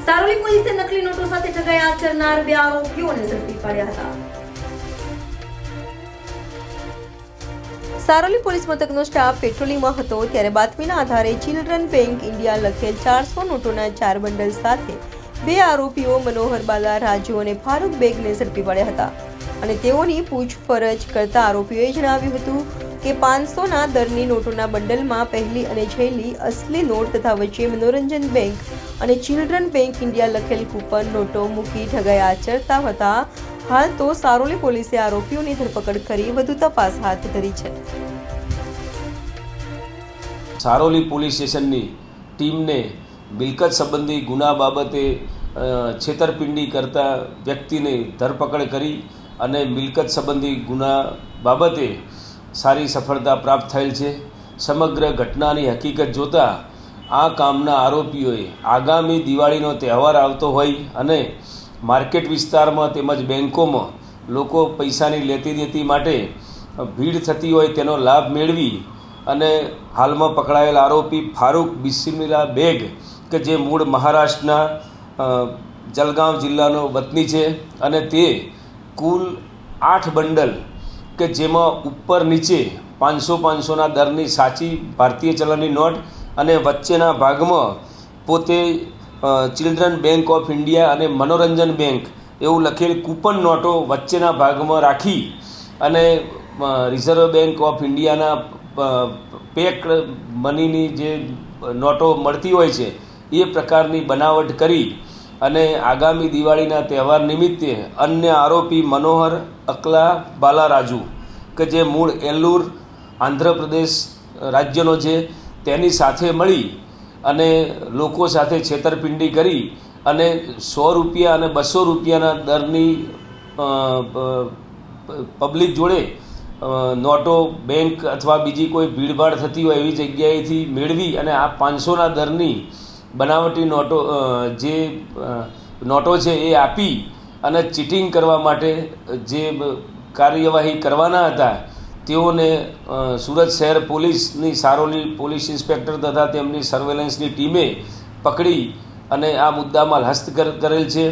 સારોલી પોલીસે નકલી નોટો સાથે ઠગાઈ આચરનાર 2 આરોપીઓને ઝડપી પાડ્યા હતા। સારોલી પોલીસ મથકનો સ્ટાફ પેટ્રોલિંગમાં હતો ત્યારે બાતમીના આધારે ચિલ્ડ્રન બેંક ઇન્ડિયા લખેલ 400 નોટોના 4 બંડલ સાથે 2 આરોપીઓ મનોહર બાલા, રાજુ અને ફારૂક બેગને ઝડપી પાડ્યા હતા અને તેઓની પૂછપરછ કરતા આરોપીઓએ જણાવ્યું હતું કે 500ના દરની નોટોના બંડલમાં પહેલી અને છેલ્લી અસલી નોટ તથા વચ્ચે મનોરંજન બેંક અને ચિલ્ડ્રન બેંક ઇન્ડિયા લખેલ કૂપન નોટો મૂકી ઠગાઈ આચરતા હતા। હાલ તો સારોલી પોલીસે આરોપીઓની ધરપકડ કરી વધુ તપાસ હાથ ધરી છે। સારોલી પોલીસ સ્ટેશનની ટીમને મિલકત સંબંધી ગુના બાબતે છેતરપિંડી કરતા વ્યક્તિની ધરપકડ કરી અને મિલકત સંબંધી ગુના બાબતે સારી સફળતા પ્રાપ્ત થયેલ છે। સમગ્ર ઘટનાની હકીકત જોતાં આ કામના આરોપીઓએ આગામી દિવાળીનો તહેવાર આવતો હોય અને માર્કેટ વિસ્તારમાં તેમજ બેન્કોમાં લોકો પૈસાની લેતી દેતી માટે ભીડ થતી હોય તેનો લાભ મેળવી અને હાલમાં પકડાયેલ આરોપી ફારૂક બિસ્મિલ્લા બેગ કે જે મૂળ મહારાષ્ટ્રના જલગાંવ જિલ્લાનો વતની છે અને તે કુલ 8 બંડલ કે જેમાં ઉપર નીચે 500ના દરની સાચી ભારતીય ચલણની નોટ અને વચ્ચેના ભાગમાં પોતે ચિલ્ડ્રન બેંક ઓફ ઇન્ડિયા અને મનોરંજન બેંક એવું લખેલ કૂપન નોટો વચ્ચેના ભાગમાં રાખી અને રિઝર્વ બેંક ઓફ ઇન્ડિયાના પેક મનીની જે નોટો મળતી હોય છે એ પ્રકારની બનાવટ કરી અને આગામી દિવાળીના તહેવાર નિમિત્તે અન્ય આરોપી મનોહર અકલા બાલા રાજુ કે જે મૂળ એલ્લુર આંધ્રપ્રદેશ રાજ્યનો છે તેની સાથે મળી અને લોકો સાથે છેતરપિંડી કરી અને 100 રૂપિયા અને 200 રૂપિયાના દરની પબ્લિક જોડે નોટો બેંક અથવા બીજી કોઈ ભીડભાડ થતી હોય એવી જગ્યાએથી મેળવી અને આ 500ના દરની બનાવટી નોટો છે એ આપી અને ચીટિંગ કરવા માટે જે કાર્યવાહી કરવાના હતા તેઓને સુરત શહેર પોલીસની સારોલી પોલીસ ઇન્સ્પેક્ટર તથા તેમની સર્વેલન્સની ટીમે પકડી અને આ મુદ્દામાં હસ્તગત કરેલ છે।